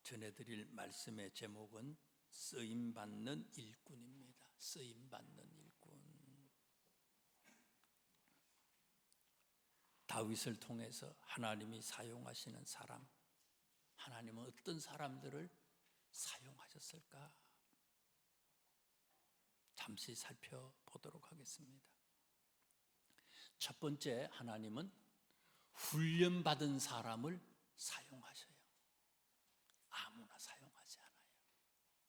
전해드릴 말씀의 제목은 쓰임받는 일꾼입니다. 쓰임받는 일꾼. 다윗을 통해서 하나님이 사용하시는 사람, 하나님은 어떤 사람들을 사용하셨을까? 잠시 살펴보도록 하겠습니다. 첫 번째, 하나님은 훈련받은 사람을 사용하셔요. 아무나 사용하지 않아요.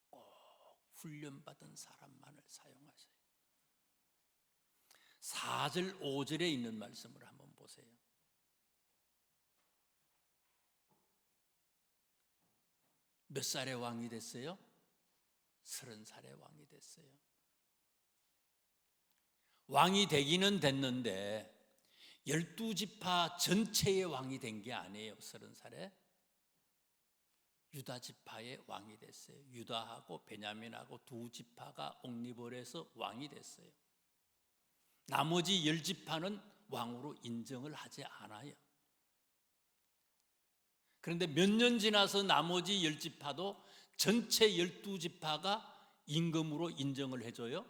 꼭 훈련받은 사람만을 사용하셔요. 4절, 5절에 있는 말씀을 한번 보세요. 몇 살에 왕이 됐어요? 30살에 왕이 됐어요. 왕이 되기는 됐는데 12지파 전체의 왕이 된 게 아니에요. 30살에 유다 지파의 왕이 됐어요. 유다하고 베냐민하고 두 지파가 옹립을 해서 왕이 됐어요. 나머지 10지파는 왕으로 인정을 하지 않아요. 그런데 몇 년 지나서 나머지 10지파도 전체 12지파가 임금으로 인정을 해줘요.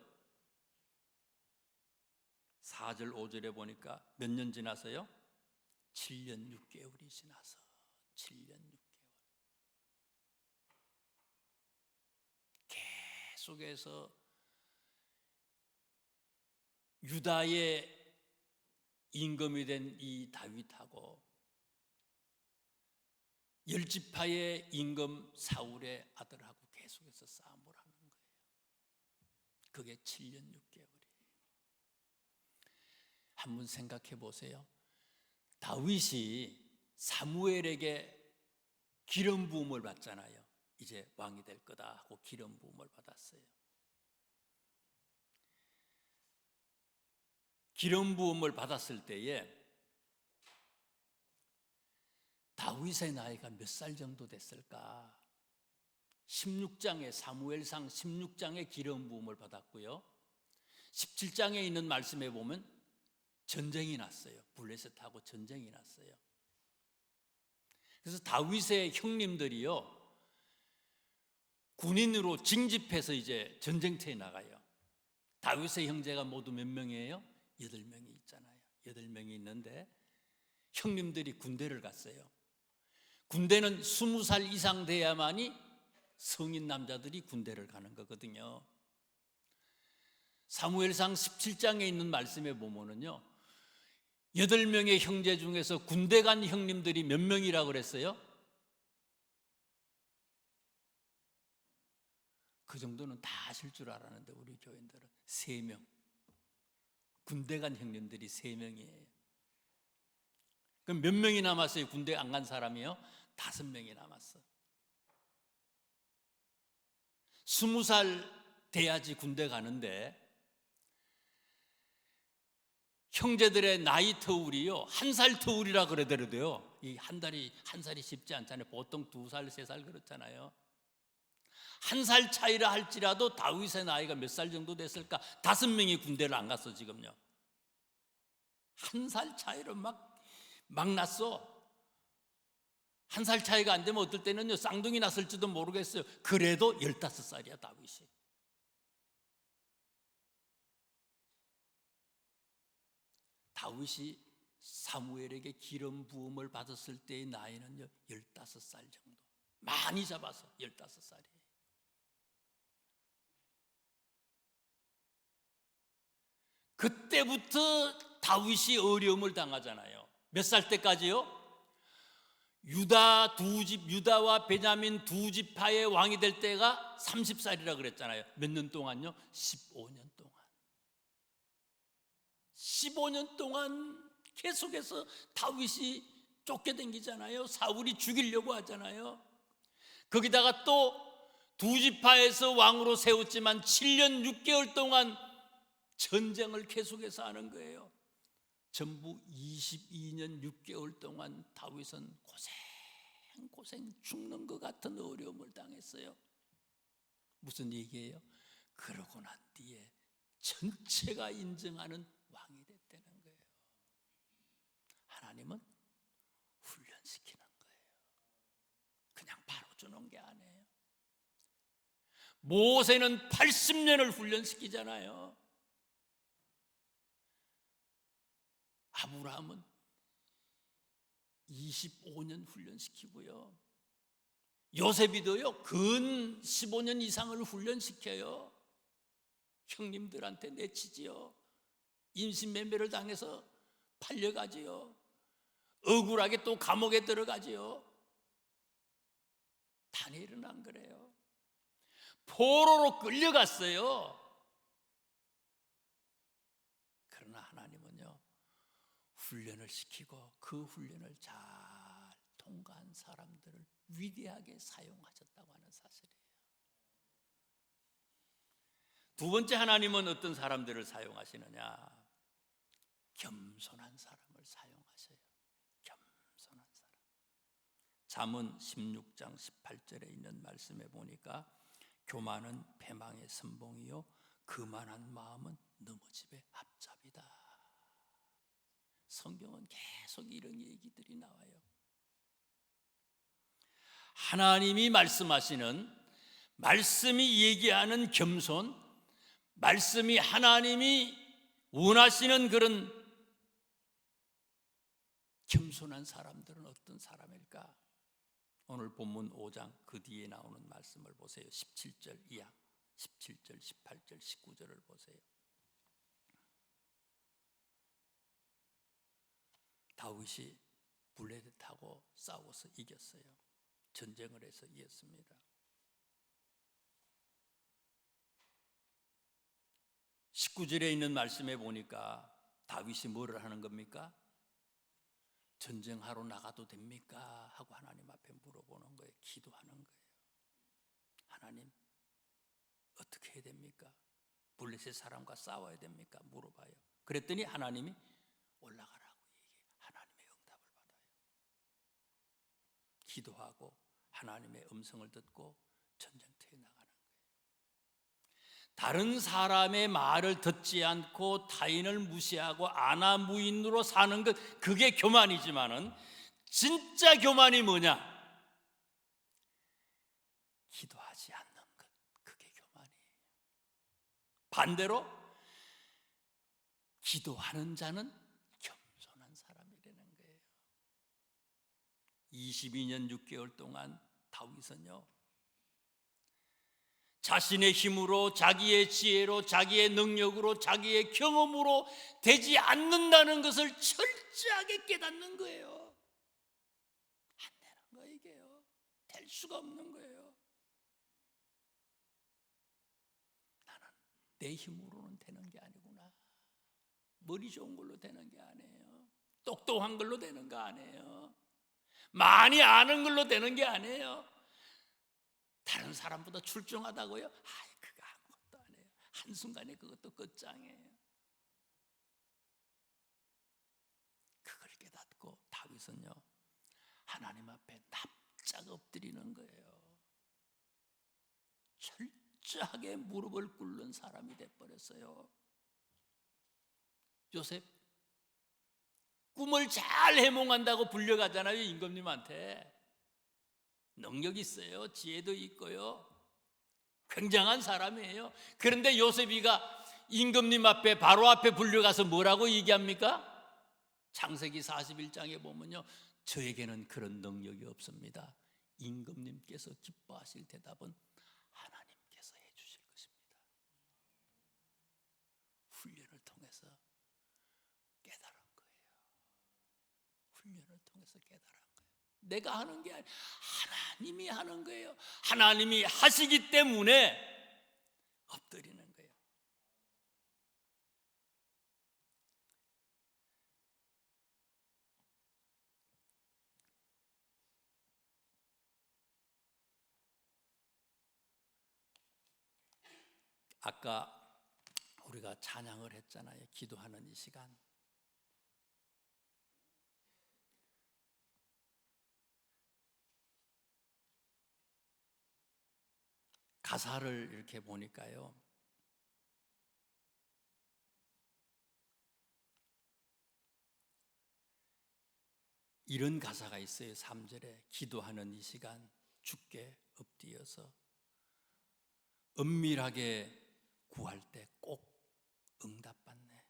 4절 5절에 보니까 몇 년 지나서요? 7년 6개월이 지나서 7년 6개월 계속해서 유다의 임금이 된 이 다윗하고 10지파의 임금 사울의 아들하고 계속해서 싸움을 하는 거예요. 그게 7년 6개월이에요. 한번 생각해 보세요. 다윗이 사무엘에게 기름 부음을 받잖아요. 이제 왕이 될 거다 하고 기름 부음을 받았어요. 기름 부음을 받았을 때에 다윗의 나이가 몇 살 정도 됐을까? 16장에 사무엘상 16장에 기름 부음을 받았고요. 17장에 있는 말씀에 보면 전쟁이 났어요. 블레셋하고 전쟁이 났어요. 그래서 다윗의 형님들이요, 군인으로 징집해서 이제 전쟁터에 나가요. 다윗의 형제가 모두 몇 명이에요? 8명이 있잖아요. 8명이 있는데 형님들이 군대를 갔어요. 군대는 20살 이상 돼야만이 성인 남자들이 군대를 가는 거거든요. 사무엘상 17장에 있는 말씀에 보면은요, 8명의 형제 중에서 군대 간 형님들이 몇 명이라고 그랬어요? 그 정도는 다 아실 줄 알았는데 우리 교인들은 3명. 군대 간 형님들이 3명이에요. 그럼 몇 명이 남았어요? 군대 안 간 사람이요? 5명이 남았어. 20살 돼야지 군대 가는데 형제들의 나이 터울이요, 1살 터울이라 그러더라도요, 이 한 살이 쉽지 않잖아요. 보통 2살, 3살 그렇잖아요. 1살 차이라 할지라도 다윗의 나이가 몇 살 정도 됐을까? 5명이 군대를 안 갔어 지금요. 1살 차이로 막 났어. 1살 차이가 안 되면 어떨 때는요 쌍둥이 났을지도 모르겠어요. 그래도 15살이야 다윗이. 다윗이 사무엘에게 기름 부음을 받았을 때의 나이는요 15살 정도. 많이 잡아서 15살이에요. 그때부터 다윗이 어려움을 당하잖아요. 몇 살 때까지요? 유다와 베냐민 두 지파의 왕이 될 때가 30살이라 그랬잖아요. 몇 년 동안요? 15년 동안. 15년 동안 계속해서 다윗이 쫓겨다니잖아요. 사울이 죽이려고 하잖아요. 거기다가 또 두 지파에서 왕으로 세웠지만 7년 6개월 동안 전쟁을 계속해서 하는 거예요. 전부 22년 6개월 동안 다윗은 고생 죽는 것 같은 어려움을 당했어요. 무슨 얘기예요? 그러고 난 뒤에 전체가 인정하는 왕이 됐다는 거예요. 하나님은 훈련시키는 거예요. 그냥 바로 주는 하는 게 아니에요. 모세는 80년을 훈련시키잖아요. 아브라함은 25년 훈련시키고요. 요셉이도요, 근 15년 이상을 훈련시켜요. 형님들한테 내치지요. 인신매매를 당해서 팔려가지요. 억울하게 또 감옥에 들어가지요. 다니엘은 안 그래요. 포로로 끌려갔어요. 그러나 하나님은요, 훈련을 시키고 그 훈련을 잘 통과한 사람들을 위대하게 사용하셨다고 하는 사실이에요. 두 번째, 하나님은 어떤 사람들을 사용하시느냐? 겸손한 사람을 사용하셔요. 겸손한 사람. 잠언 16장 18절에 있는 말씀에 보니까 교만은 패망의 선봉이요 거만한 마음은 넘어집의 앞잡이다. 성경은 계속 이런 얘기들이 나와요. 하나님이 말씀하시는, 말씀이 얘기하는 겸손, 말씀이 하나님이 원하시는 그런 겸손한 사람들은 어떤 사람일까? 오늘 본문 5장 그 뒤에 나오는 말씀을 보세요. 17절 이하, 17절, 18절, 19절을 보세요. 다윗이 블레셋하고 싸워서 이겼어요. 전쟁을 해서 이겼습니다. 19절에 있는 말씀에 보니까 다윗이 뭐를 하는 겁니까? 전쟁하러 나가도 됩니까? 하고 하나님 앞에 물어보는 거예요. 기도하는 거예요. 하나님, 어떻게 해야 됩니까? 블레셋 사람과 싸워야 됩니까? 물어봐요. 그랬더니 하나님이 올라가라고 얘기해요. 하나님의 응답을 받아요. 기도하고 하나님의 음성을 듣고 전쟁터에 나가는 거예요. 다른 사람의 말을 듣지 않고 타인을 무시하고 아나무인으로 사는 것, 그게 교만이지만은 진짜 교만이 뭐냐? 기도하지 않는 것, 그게 교만이에요. 반대로 기도하는 자는 겸손한 사람이라는 거예요. 22년 6개월 동안 다윗은요, 자신의 힘으로, 자기의 지혜로, 자기의 능력으로, 자기의 경험으로 되지 않는다는 것을 철저하게 깨닫는 거예요. 안 되는 거예요, 이게요. 될 수가 없는 거예요. 나는 내 힘으로는 되는 게 아니구나. 머리 좋은 걸로 되는 게 아니에요. 똑똑한 걸로 되는 거 아니에요. 많이 아는 걸로 되는 게 아니에요. 다른 사람보다 출중하다고요? 아이, 그거 아무것도 아니에요. 한순간에 그것도 끝장이에요. 그걸 깨닫고 다윗은요, 하나님 앞에 납작 엎드리는 거예요. 철저하게 무릎을 꿇는 사람이 돼버렸어요. 요셉, 꿈을 잘 해몽한다고 불려가잖아요, 임금님한테. 능력 있어요. 지혜도 있고요. 굉장한 사람이에요. 그런데 요셉이가 임금님 앞에, 바로 앞에 불려가서 뭐라고 얘기합니까? 창세기 41장에 보면요, 저에게는 그런 능력이 없습니다. 임금님께서 기뻐하실 대답은 하나님께서 해주실 것입니다. 훈련을 통해서 깨달은 거예요. 훈련을 통해서 깨달은 거예요. 내가 하는 게 아니라 하나님이 하는 거예요. 하나님이 하시기 때문에 엎드리는 거예요. 아까 우리가 찬양을 했잖아요. 기도하는 이 시간. 가사를 이렇게 보니까요, 이런 가사가 있어요. 3절에 기도하는 이 시간 주께 엎드려서 은밀하게 구할 때 꼭 응답받네.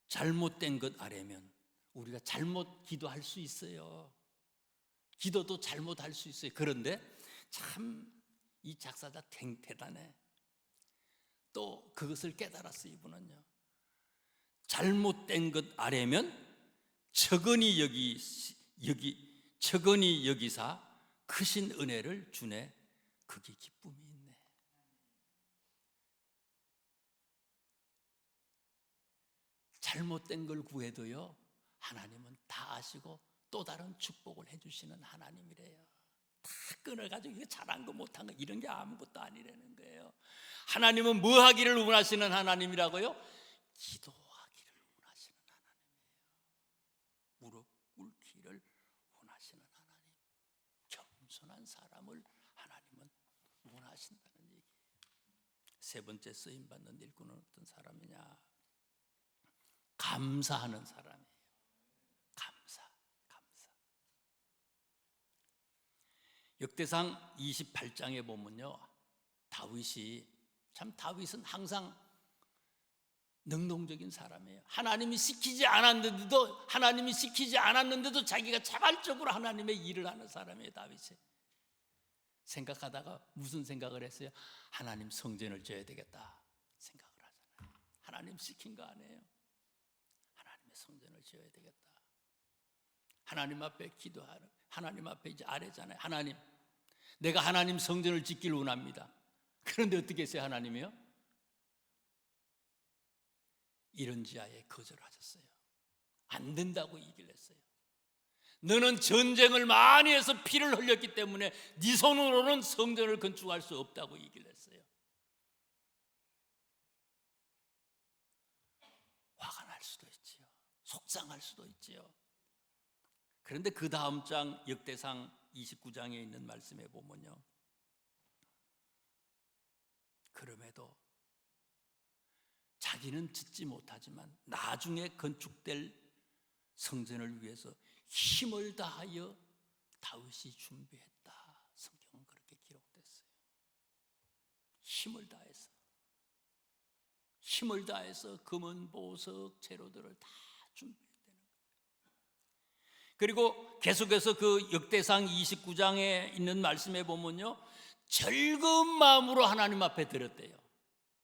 잘못된 것 아래면 우리가 잘못 기도할 수 있어요. 기도도 잘못할 수 있어요. 그런데 참 이 작사자 대단해. 또 그것을 깨달았어요. 이분은요, 잘못된 것 아래면 적은이 여기사 크신 은혜를 주네. 그게 기쁨이 있네. 잘못된 걸 구해도요, 하나님은 다 아시고 또 다른 축복을 해주시는 하나님이래요. 다 끊어가지고 이거 잘한 거 못한 거 이런 게 아무것도 아니라는 거예요. 하나님은 뭐 하기를 원하시는 하나님이라고요? 기도하기를 원하시는 하나님이에요. 무릎 꿇기를 원하시는 하나님, 겸손한 사람을 하나님은 원하신다는 얘기예요. 세 번째 쓰임받는 일꾼은 어떤 사람이냐? 감사하는 사람이에요. 감사. 역대상 28장에 보면요, 다윗은 항상 능동적인 사람이에요. 하나님이 시키지 않았는데도 자기가 자발적으로 하나님의 일을 하는 사람이에요. 다윗이 생각하다가 무슨 생각을 했어요? 하나님 성전을 지어야 되겠다 생각을 하잖아요. 하나님 시킨 거 아니에요. 하나님의 성전을 지어야 되겠다. 하나님 앞에 기도하는, 하나님 앞에 이제 아뢰잖아요. 하나님, 내가 하나님 성전을 짓기를 원합니다. 그런데 어떻게 했어요? 하나님이요, 이런지하에 거절하셨어요. 안 된다고 얘기를 했어요. 너는 전쟁을 많이 해서 피를 흘렸기 때문에 네 손으로는 성전을 건축할 수 없다고 얘기를 했어요. 화가 날 수도 있지요. 속상할 수도 있지요. 그런데 그 다음 장 역대상 29장에 있는 말씀에 보면요, 그럼에도 자기는 짓지 못하지만 나중에 건축될 성전을 위해서 힘을 다하여 다윗이 준비했다. 성경은 그렇게 기록됐어요. 힘을 다해서 금은 보석 재료들을 다 준비했다는 거예요. 그리고 계속해서 그 역대상 29장에 있는 말씀에 보면요, 즐거운 마음으로 하나님 앞에 드렸대요.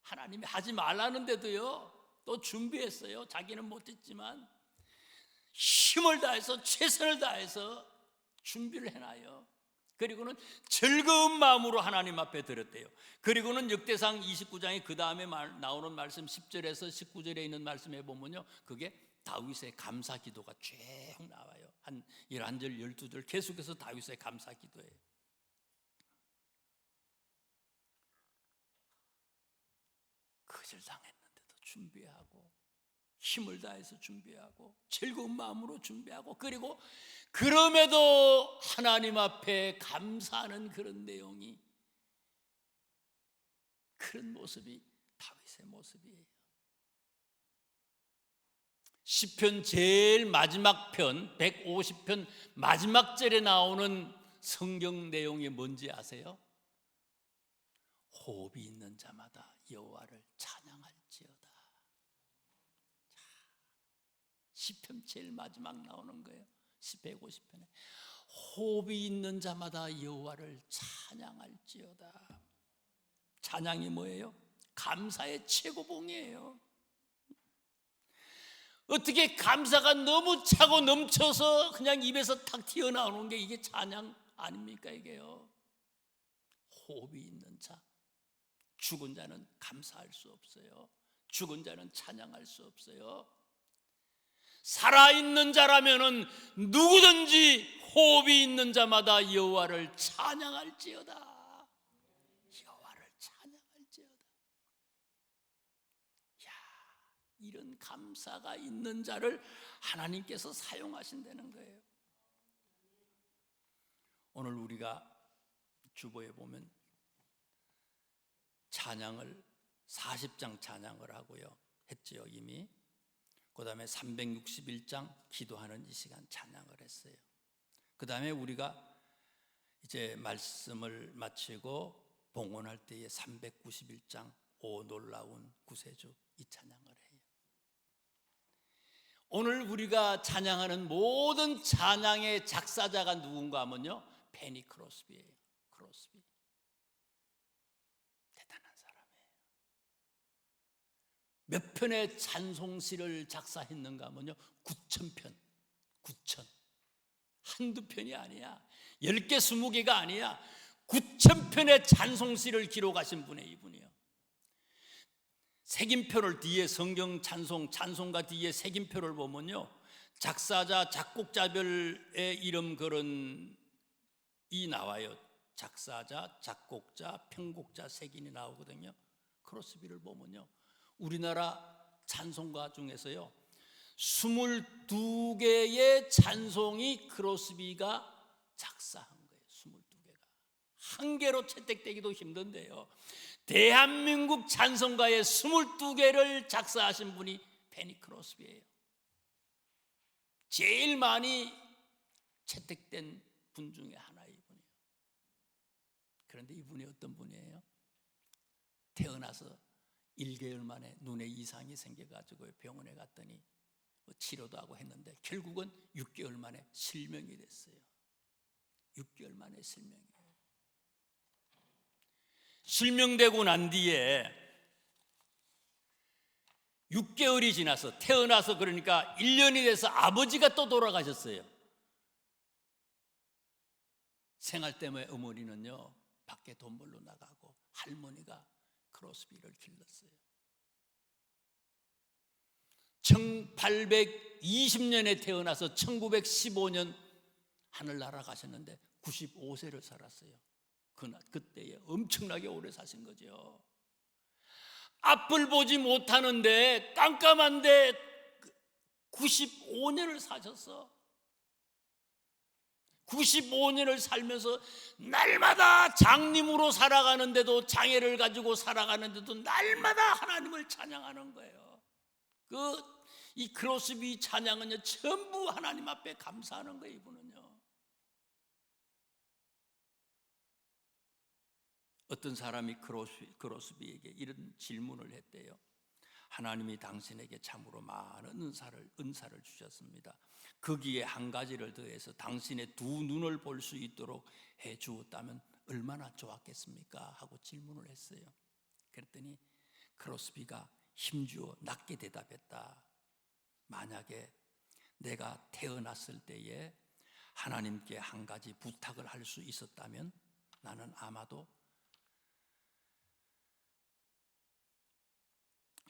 하나님이 하지 말라는데도요, 또 준비했어요. 자기는 못했지만 힘을 다해서 최선을 다해서 준비를 해놔요. 그리고는 즐거운 마음으로 하나님 앞에 드렸대요. 그리고는 역대상 29장에 그 다음에 나오는 말씀 10절에서 19절에 있는 말씀에 보면요, 그게 다윗의 감사 기도가 쭉 나와요. 한 11절 12절 계속해서 다윗의 감사 기도예요. 거절당했는데도 준비하고, 힘을 다해서 준비하고, 즐거운 마음으로 준비하고, 그리고 그럼에도 하나님 앞에 감사하는 그런 내용이, 그런 모습이 다윗의 모습이에요. 시편 제일 마지막 편 150편 마지막 절에 나오는 성경 내용이 뭔지 아세요? 호흡이 있는 자마다 여호와를 찬양할지어다. 시편 제일 마지막 나오는 거예요. 150편에 호흡이 있는 자마다 여호와를 찬양할지어다. 찬양이 뭐예요? 감사의 최고봉이에요. 어떻게 감사가 너무 차고 넘쳐서 그냥 입에서 탁 튀어나오는 게 이게 찬양 아닙니까? 이게요. 호흡이 있는 자, 죽은 자는 감사할 수 없어요. 죽은 자는 찬양할 수 없어요. 살아있는 자라면은 누구든지 호흡이 있는 자마다 여호와를 찬양할지어다. 여호와를 찬양할지어다. 야, 이런 감사가 있는 자를 하나님께서 사용하신다는 거예요. 오늘 우리가 주보에 보면 찬양을 40장 찬양을 하고요 했지요 이미. 그 다음에 361장 기도하는 이 시간 찬양을 했어요. 그 다음에 우리가 이제 말씀을 마치고 봉헌할 때에 391장 오 놀라운 구세주 이 찬양을 해요. 오늘 우리가 찬양하는 모든 찬양의 작사자가 누군가 하면요, 페니 크로스비예요. 크로스비 대단한 사람이에요. 몇 편의 찬송시를 작사했는가 하면요, 9,000편. 9,000. 한두 편이 아니야. 10개, 20개가 아니야. 9,000편의 찬송시를 기록하신 분의 이분이요. 색임표를 뒤에 성경 찬송가 뒤에 색임표를 보면요, 작사자, 작곡자별의 이름 그런 이 나와요. 작사자, 작곡자, 편곡자 색인이 나오거든요. 크로스비를 보면요, 우리나라 찬송가 중에서요 22개의 찬송이 크로스비가 작사한 거예요. 22개가 한 개로 채택되기도 힘든데요, 대한민국 찬송가의 22개를 작사하신 분이 페니 크로스비예요. 제일 많이 채택된 분 중에 하나의 분이에요. 그런데 이분이 어떤 분이에요? 태어나서 1개월 만에 눈에 이상이 생겨가지고 병원에 갔더니 치료도 하고 했는데 결국은 6개월 만에 실명이 됐어요. 6개월 만에 실명이에요. 실명되고 난 뒤에 6개월이 지나서 태어나서 그러니까 1년이 돼서 아버지가 또 돌아가셨어요. 생활 때문에 어머니는요 밖에 돈 벌러 나가고 할머니가 크로스비를 길렀어요. 1820년에 태어나서 1915년 하늘 날아가셨는데 95세를 살았어요. 그때에 엄청나게 오래 사신 거죠. 앞을 보지 못하는데 깜깜한데 95년을 사셨어. 95년을 살면서 날마다 장님으로 살아가는데도, 장애를 가지고 살아가는데도 날마다 하나님을 찬양하는 거예요. 이 크로스비 찬양은요 전부 하나님 앞에 감사하는 거예요. 이분은요. 어떤 사람이 크로스비에게 이런 질문을 했대요. 하나님이 당신에게 참으로 많은 은사를 주셨습니다. 거기에 한 가지를 더해서 당신의 두 눈을 볼 수 있도록 해 주었다면 얼마나 좋았겠습니까? 하고 질문을 했어요. 그랬더니 크로스비가 힘주어 낮게 대답했다. 만약에 내가 태어났을 때에 하나님께 한 가지 부탁을 할 수 있었다면 나는 아마도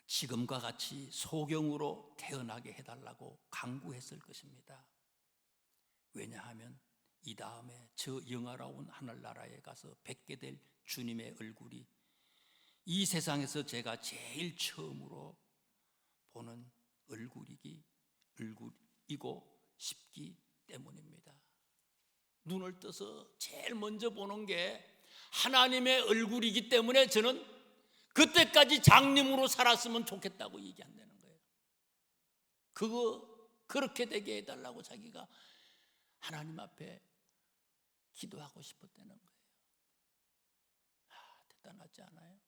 지금과 같이 소경으로 태어나게 해달라고 간구했을 것입니다. 왜냐하면 이 다음에 저 영화로운 하늘나라에 가서 뵙게 될 주님의 얼굴이 이 세상에서 제가 제일 처음으로 보는 얼굴이고 싶기 때문입니다. 눈을 떠서 제일 먼저 보는 게 하나님의 얼굴이기 때문에 저는 그때까지 장님으로 살았으면 좋겠다고 얘기한다는 거예요. 그렇게 되게 해달라고 자기가 하나님 앞에 기도하고 싶었다는 거예요. 대단하지 않아요?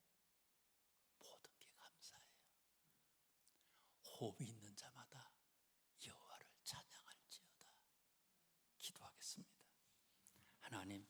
모든 게 감사해요. 호흡이 있는 자마다 여호와를 찬양할지어다. 기도하겠습니다. 하나님,